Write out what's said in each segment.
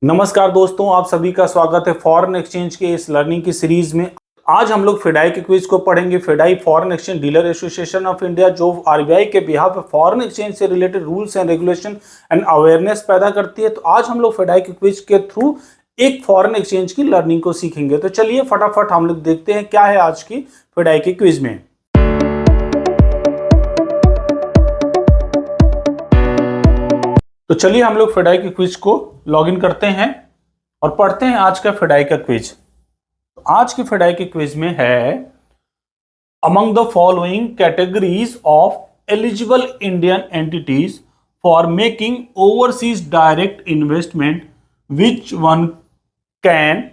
नमस्कार दोस्तों, आप सभी का स्वागत है फॉरेन एक्सचेंज के इस लर्निंग की सीरीज में। आज हम लोग फेडाई के क्विज को पढ़ेंगे। FEDAI foreign exchange dealer association of India, जो आरबीआई के बिहाफ फॉरेन एक्सचेंज से related rules and regulation and awareness पैदा करती है। तो आज हम लोग फेडाई के क्विज के थ्रू एक फॉरेन एक्सचेंज की लर्निंग को सीखेंगे। तो चलिए फटाफट हम लोग देखते हैं क्या है आज की फेडाई के क्विज में। तो चलिए हम लोग फेडाई के क्विज को लॉगिन करते हैं और पढ़ते हैं आज का फेडाई का क्विज। आज के फेडाई के क्विज में है among the following categories of eligible Indian entities for making overseas direct investment which one can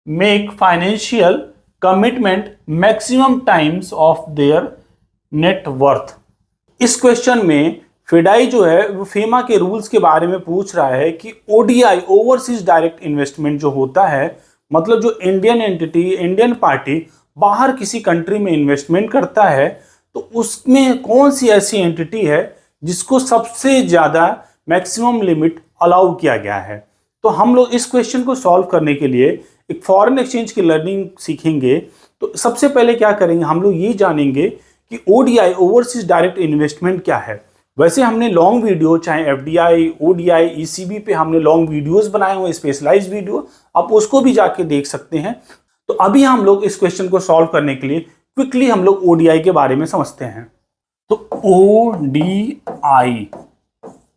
make financial commitment maximum times of their net worth. इस क्वेश्चन में फेडाई जो है वो फेमा के रूल्स के बारे में पूछ रहा है कि ओडीआई ओवरसीज डायरेक्ट इन्वेस्टमेंट जो होता है, मतलब जो इंडियन एंटिटी, इंडियन पार्टी बाहर किसी कंट्री में इन्वेस्टमेंट करता है, तो उसमें कौन सी ऐसी एंटिटी है जिसको सबसे ज़्यादा मैक्सिमम लिमिट अलाउ किया गया है। तो हम लोग इस क्वेश्चन को सॉल्व करने के लिए एक फॉरेन एक्सचेंज की लर्निंग सीखेंगे। तो सबसे पहले क्या करेंगे, हम लोग ये जानेंगे कि ओडीआई ओवरसीज डायरेक्ट इन्वेस्टमेंट क्या है। वैसे हमने लॉन्ग वीडियो, चाहे एफडीआई, ओडीआई, ईसीबी पे हमने लॉन्ग वीडियोस बनाए हुए, स्पेशलाइज वीडियो, आप उसको भी जाके देख सकते हैं। तो अभी हम लोग इस क्वेश्चन को सॉल्व करने के लिए क्विकली हम लोग ओडीआई के बारे में समझते हैं। तो ओडीआई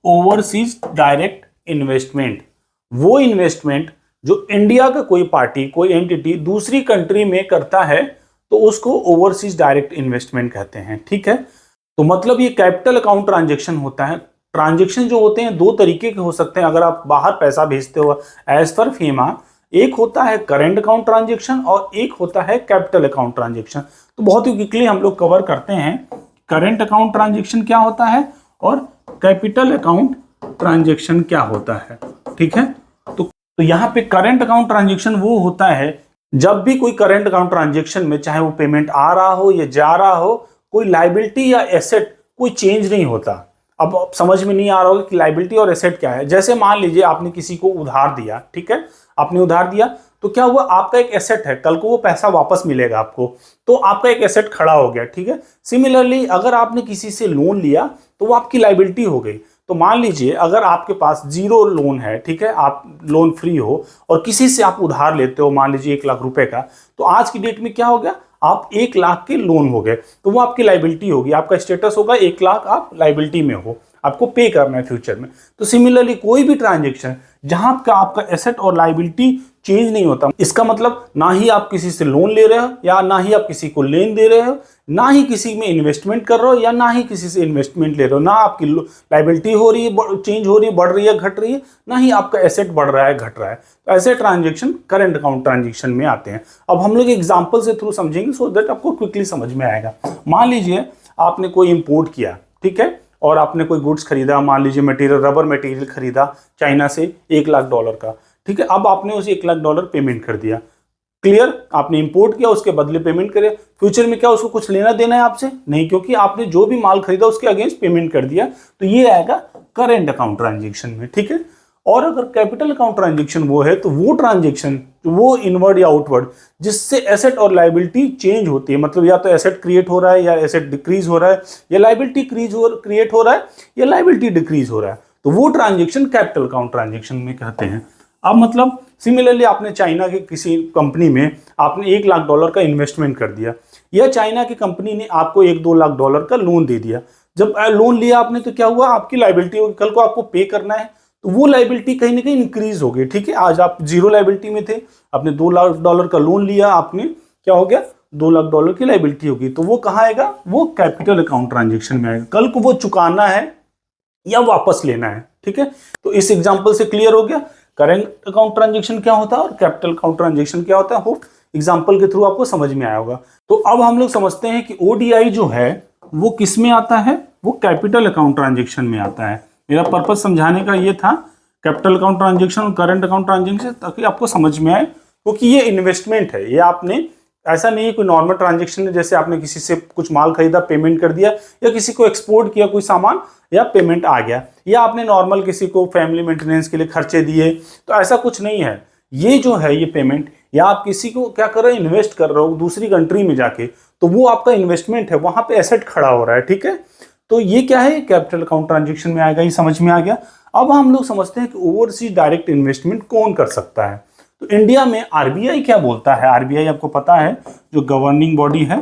ओवरसीज डायरेक्ट इन्वेस्टमेंट, वो इन्वेस्टमेंट जो इंडिया का कोई पार्टी, कोई एंटिटी दूसरी कंट्री में करता है, तो उसको ओवरसीज डायरेक्ट इन्वेस्टमेंट कहते हैं। ठीक है, तो मतलब ये कैपिटल अकाउंट ट्रांजैक्शन होता है। ट्रांजैक्शन जो होते हैं दो तरीके के हो सकते हैं। अगर आप बाहर पैसा भेजते हो एज पर फेमा, एक होता है करेंट अकाउंट ट्रांजैक्शन और एक होता है कैपिटल अकाउंट ट्रांजैक्शन। तो बहुत ही क्विकली हम लोग कवर करते हैं करेंट अकाउंट ट्रांजैक्शन क्या होता है और कैपिटल अकाउंट ट्रांजैक्शन क्या होता है। ठीक है, तो यहाँ पे करेंट अकाउंट ट्रांजैक्शन वो होता है जब भी कोई करेंट अकाउंट ट्रांजैक्शन में, चाहे वो पेमेंट आ रहा हो या जा रहा हो, कोई लाइबिलिटी या एसेट कोई चेंज नहीं होता। अब समझ में नहीं आ रहा होगा कि लाइबिलिटी और एसेट क्या है। जैसे मान लीजिए आपने किसी को उधार दिया, ठीक है, आपने उधार दिया तो क्या हुआ, आपका एक एसेट है, कल को वो पैसा वापस मिलेगा आपको, तो आपका एक एसेट खड़ा हो गया। ठीक है, सिमिलरली अगर आपने किसी से लोन लिया तो वो आपकी लाइबिलिटी हो गई। तो मान लीजिए अगर आपके पास जीरो लोन है, ठीक है, आप लोन फ्री हो और किसी से आप उधार लेते हो, मान लीजिए 1 लाख रुपए का, तो आज की डेट में क्या हो गया, आप 1 लाख के लोन हो गए, तो वो आपकी लाइबिलिटी होगी। आपका स्टेटस होगा 1 लाख आप लाइबिलिटी में हो, आपको पे करना है फ्यूचर में। तो सिमिलरली कोई भी ट्रांजैक्शन जहां आपका एसेट और लाइबिलिटी चेंज नहीं होता, इसका मतलब ना ही आप किसी से लोन ले रहे हो या ना ही आप किसी को लेन दे रहे हो, ना ही किसी में इन्वेस्टमेंट कर रहे हो या ना ही किसी से इन्वेस्टमेंट ले रहे हो, ना आपकी लाइबिलिटी हो रही है, चेंज हो रही है, बढ़ रही है, घट रही है, ना ही आपका एसेट बढ़ रहा है, घट रहा है। तो ऐसे ट्रांजैक्शन करंट अकाउंट ट्रांजैक्शन में आते हैं। अब हम लोग एग्जांपल से थ्रू समझेंगे सो दैट आपको क्विकली समझ में आएगा। मान लीजिए आपने कोई इंपोर्ट किया, ठीक है, और आपने कोई गुड्स खरीदा, मान लीजिए मटेरियल, रबर मटेरियल खरीदा चाइना से $1 लाख का, ठीक है। अब आपने उसे $1 लाख पेमेंट कर दिया, क्लियर, आपने इंपोर्ट किया, उसके बदले पेमेंट करे। फ्यूचर में क्या उसको कुछ लेना देना है आपसे? नहीं, क्योंकि आपने जो भी माल खरीदा उसके अगेंस्ट पेमेंट कर दिया। तो ये आएगा करेंट अकाउंट ट्रांजैक्शन में। ठीक है, और अगर कैपिटल अकाउंट ट्रांजैक्शन वो है तो वो ट्रांजैक्शन, वो इनवर्ड या आउटवर्ड, जिससे एसेट और लाइबिलिटी चेंज होती है, मतलब या तो एसेट क्रिएट हो रहा है या एसेट डिक्रीज हो रहा है, या लाइबिलिटी क्रिएट हो रहा है या लाइबिलिटी डिक्रीज हो रहा है, तो वो ट्रांजैक्शन कैपिटल अकाउंट ट्रांजैक्शन में कहते हैं। अब मतलब सिमिलरली आपने चाइना के किसी कंपनी में आपने $1 लाख का इन्वेस्टमेंट कर दिया, या चाइना की कंपनी ने आपको $1-2 लाख का लोन दे दिया। जब लोन लिया आपने तो क्या हुआ, आपकी लाइबिलिटी होगी, कल को आपको पे करना है, तो वो लाइबिलिटी कहीं ना कहीं इंक्रीज हो गई। ठीक है, आज आप जीरो लाइबिलिटी में थे, आपने $2 लाख का लोन लिया, आपने क्या हो गया, $2 लाख की लाइबिलिटी होगी, तो वो कहाँ आएगा, वो कैपिटल अकाउंट ट्रांजेक्शन में आएगा। कल को वो चुकाना है या वापस लेना है। ठीक है, तो इस एग्जाम्पल से क्लियर हो गया करेंट अकाउंट ट्रांजैक्शन क्या होता है और कैपिटल अकाउंट ट्रांजैक्शन क्या होता है। होप एग्जांपल के थ्रू आपको समझ में आया होगा। तो अब हम लोग समझते हैं कि ओडीआई जो है वो किस में आता है, वो कैपिटल अकाउंट ट्रांजैक्शन में आता है। मेरा पर्पस समझाने का ये था, कैपिटल अकाउंट ट्रांजैक्शन और करंट अकाउंट ट्रांजैक्शन, ताकि आपको समझ में आए, क्योंकि ये इन्वेस्टमेंट है, ये आपने ऐसा नहीं है कोई नॉर्मल ट्रांजेक्शन है, जैसे आपने किसी से कुछ माल खरीदा, पेमेंट कर दिया, या किसी को एक्सपोर्ट किया कोई सामान या पेमेंट आ गया, या आपने नॉर्मल किसी को फैमिली मेंटेनेंस के लिए खर्चे दिए, तो ऐसा कुछ नहीं है। ये जो है ये पेमेंट, या आप किसी को क्या कर रहे हो, इन्वेस्ट कर रहे हो दूसरी कंट्री में जाके, तो वो आपका इन्वेस्टमेंट है, वहां पे एसेट खड़ा हो रहा है, ठीक है। तो ये क्या है, कैपिटल अकाउंट ट्रांजेक्शन में आएगा, ये समझ में आ गया। अब हम लोग समझते हैं कि ओवरसीज डायरेक्ट इन्वेस्टमेंट कौन कर सकता है। तो इंडिया में आरबीआई क्या बोलता है, आरबीआई आपको पता है जो गवर्निंग बॉडी है,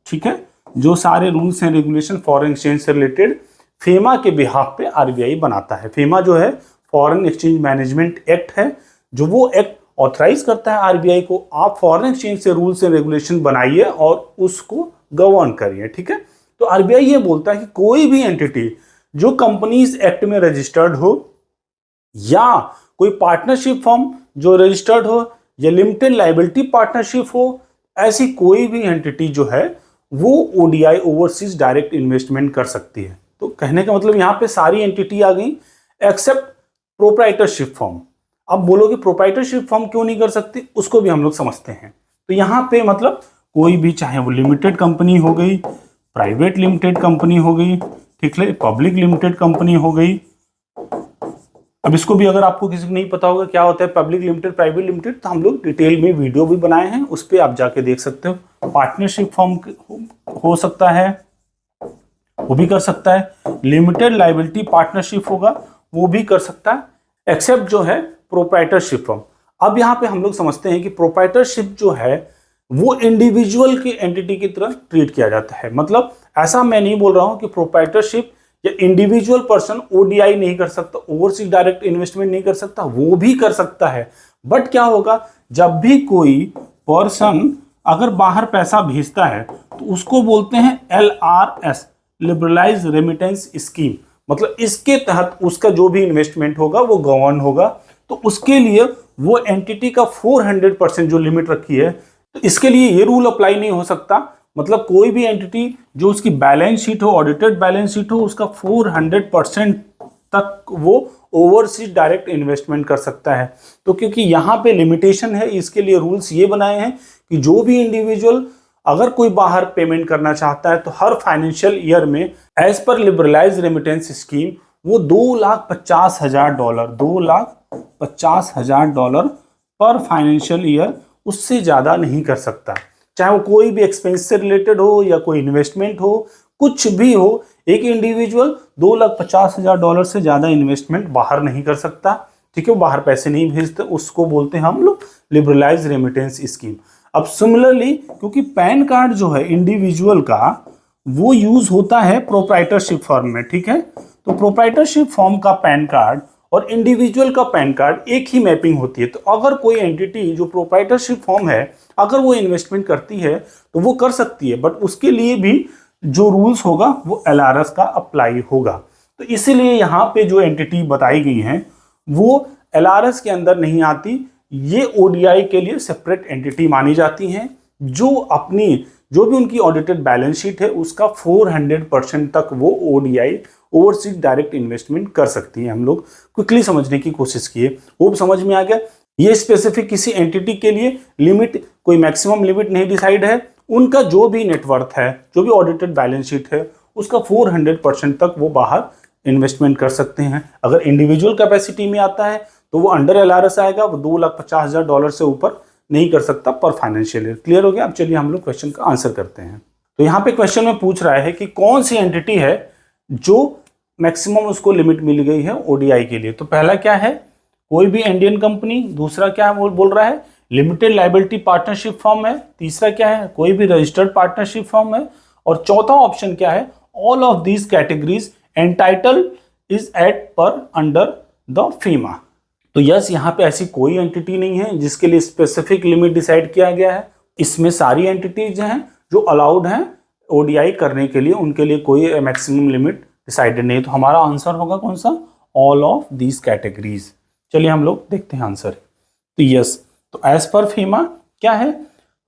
ठीक है, जो सारे rules and regulation foreign exchange से रिलेटेड फेमा के बिहाफ पे आरबीआई बनाता है। फेमा जो है फॉरेन एक्सचेंज मैनेजमेंट एक्ट है, जो वो एक्ट ऑथराइज करता है आरबीआई को, आप फॉरेन एक्सचेंज से रूल्स एंड रेगुलेशन बनाइए और उसको गवर्न करिए, ठीक है। तो आरबीआई ये बोलता है कि कोई भी एंटिटी जो कंपनीज एक्ट में रजिस्टर्ड हो, या कोई पार्टनरशिप फर्म जो रजिस्टर्ड हो, या लिमिटेड लायबिलिटी पार्टनरशिप हो, ऐसी कोई भी एंटिटी जो है वो ओडीआई ओवरसीज डायरेक्ट इन्वेस्टमेंट कर सकती है। तो कहने का मतलब यहाँ पे सारी एंटिटी आ गई एक्सेप्ट प्रोप्राइटरशिप फर्म। अब बोलोगे प्रोप्राइटरशिप फर्म क्यों नहीं कर सकती, उसको भी हम लोग समझते हैं। तो यहाँ पे मतलब कोई भी, चाहे वो लिमिटेड कंपनी हो गई, प्राइवेट लिमिटेड कंपनी हो गई, ठीक है, पब्लिक लिमिटेड कंपनी हो गई। अब इसको भी अगर आपको किसी को नहीं पता होगा क्या होता है पब्लिक लिमिटेड, प्राइवेट लिमिटेड, तो हम लोग डिटेल में वीडियो भी बनाए हैं, उस पर आप जाके देख सकते हो। पार्टनरशिप फर्म हो सकता है, वो भी कर सकता है, लिमिटेड लायबिलिटी पार्टनरशिप होगा वो भी कर सकता है, एक्सेप्ट जो है प्रोप्राइटरशिप फर्म। अब यहाँ पे हम लोग समझते हैं कि प्रोप्राइटरशिप जो है वो इंडिविजुअल की एंटिटी की तरह ट्रीट किया जाता है। मतलब ऐसा मैं नहीं बोल रहा हूं कि प्रोप्राइटरशिप या इंडिविजुअल पर्सन ओडीआई नहीं कर सकता, ओवरसीज डायरेक्ट इन्वेस्टमेंट नहीं कर सकता, वो भी कर सकता है। बट क्या होगा, जब भी कोई पर्सन अगर बाहर पैसा भेजता है तो उसको बोलते हैं LRS, लिबरलाइज रेमिटेंस स्कीम। मतलब इसके तहत उसका जो भी इन्वेस्टमेंट होगा वो गवर्न होगा। तो उसके लिए वो एंटिटी का 400% जो लिमिट रखी है, तो इसके लिए ये रूल अप्लाई नहीं हो सकता। मतलब कोई भी एंटिटी जो उसकी बैलेंस शीट हो, ऑडिटेड बैलेंस शीट हो, उसका 400% तक वो ओवरसीज डायरेक्ट इन्वेस्टमेंट कर सकता है। तो क्योंकि यहाँ पे लिमिटेशन है, इसके लिए रूल्स ये बनाए हैं कि जो भी इंडिविजुअल अगर कोई बाहर पेमेंट करना चाहता है तो हर फाइनेंशियल ईयर में as per liberalise remittance scheme वो $2,50,000 $2,50,000 पर फाइनेंशियल ईयर, उससे ज़्यादा नहीं कर सकता। चाहे वो कोई भी एक्सपेंस से रिलेटेड हो या कोई इन्वेस्टमेंट हो, कुछ भी हो, एक इंडिविजुअल $2,50,000 से ज़्यादा इन्वेस्टमेंट बाहर नहीं कर सकता, ठीक है, वो बाहर पैसे नहीं भेजते, उसको बोलते हैं हम लोग लिबरलाइज रेमिटेंस स्कीम। अब सिमिलरली क्योंकि पैन कार्ड जो है इंडिविजुअल का वो यूज होता है प्रोप्राइटरशिप फर्म में, ठीक है। तो प्रोप्राइटरशिप फर्म का पैन कार्ड और इंडिविजुअल का पैन कार्ड एक ही मैपिंग होती है। तो अगर कोई एंटिटी जो प्रोप्राइटरशिप फर्म है अगर वो इन्वेस्टमेंट करती है तो वो कर सकती है, बट उसके लिए भी जो रूल्स होगा वो LRS का अप्लाई होगा। तो इसीलिए यहाँ पे जो एंटिटी बताई गई हैं वो LRS के अंदर नहीं आती, ये ODI के लिए सेपरेट एंटिटी मानी जाती हैं, जो भी उनकी ऑडिटेड बैलेंस शीट है उसका 400% तक वो ODI ओवरसीज डायरेक्ट इन्वेस्टमेंट कर सकती है। हम लोग क्विकली समझने की कोशिश किए, वो समझ में आ गया। ये स्पेसिफिक किसी एंटिटी के लिए लिमिट, कोई मैक्सिमम लिमिट नहीं डिसाइड है, उनका जो भी नेटवर्थ है, जो भी ऑडिटेड बैलेंस शीट है, उसका 400% तक वो बाहर इन्वेस्टमेंट कर सकते हैं। अगर इंडिविजुअल कैपेसिटी में आता है तो वो अंडर LRS आएगा, वो $2,50,000 से ऊपर नहीं कर सकता पर फाइनेंशियल ईयर। क्लियर हो गया। अब चलिए हम लोग क्वेश्चन का आंसर करते हैं। तो यहाँ पे क्वेश्चन में पूछ रहा है कि कौन सी एंटिटी है जो मैक्सिमम उसको लिमिट मिल गई है ODI के लिए। तो पहला क्या है, कोई भी इंडियन कंपनी, दूसरा क्या है, वो बोल रहा है लिमिटेड लायबिलिटी पार्टनरशिप फर्म है, तीसरा क्या है, कोई भी रजिस्टर्ड पार्टनरशिप फर्म है, और चौथा ऑप्शन क्या है, all of these categories entitle is at par under the FEMA. तो यस, यहाँ पे ऐसी कोई एंटिटी नहीं है जिसके लिए स्पेसिफिक लिमिट डिसाइड किया गया है। इसमें सारी एंटिटीज हैं जो अलाउड हैं ODI करने के लिए, उनके लिए कोई मैक्सिमम लिमिट डिसाइडेड नहीं है। तो हमारा आंसर होगा कौन सा, ऑल ऑफ दीज कैटेगरीज। चलिए हम लोग देखते हैं आंसर। तो यस, तो एज पर फीमा क्या है,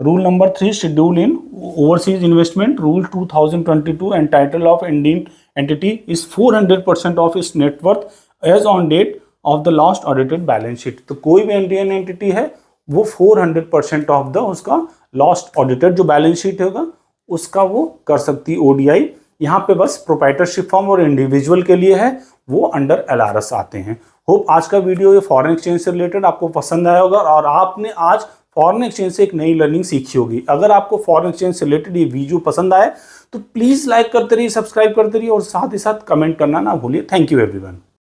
rule number 3 schedule in overseas investment rule 2022 entitle of Indian entity is 400% of its net worth as on date of the last audited balance sheet. तो कोई भी इंडियन एंटिटी है वो 400% of the उसका lost audited जो balance sheet होगा उसका वो कर सकती है ओडीआई। यहाँ पे बस प्रोप्राइटरशिप फर्म और इंडिविजुअल के लिए है, वो अंडर एलआरएस आते हैं। होप आज का वीडियो ये फॉरेन एक्सचेंज से रिलेटेड आपको पसंद आया होगा और आपने आज फॉरेन एक्सचेंज से एक नई लर्निंग सीखी होगी। अगर आपको फॉरेन एक्सचेंज से रिलेटेड ये वीडियो पसंद आए तो प्लीज लाइक करते रहिए, सब्सक्राइब करते रहिए और साथ ही साथ कमेंट करना ना भूलिए। Thank you everyone.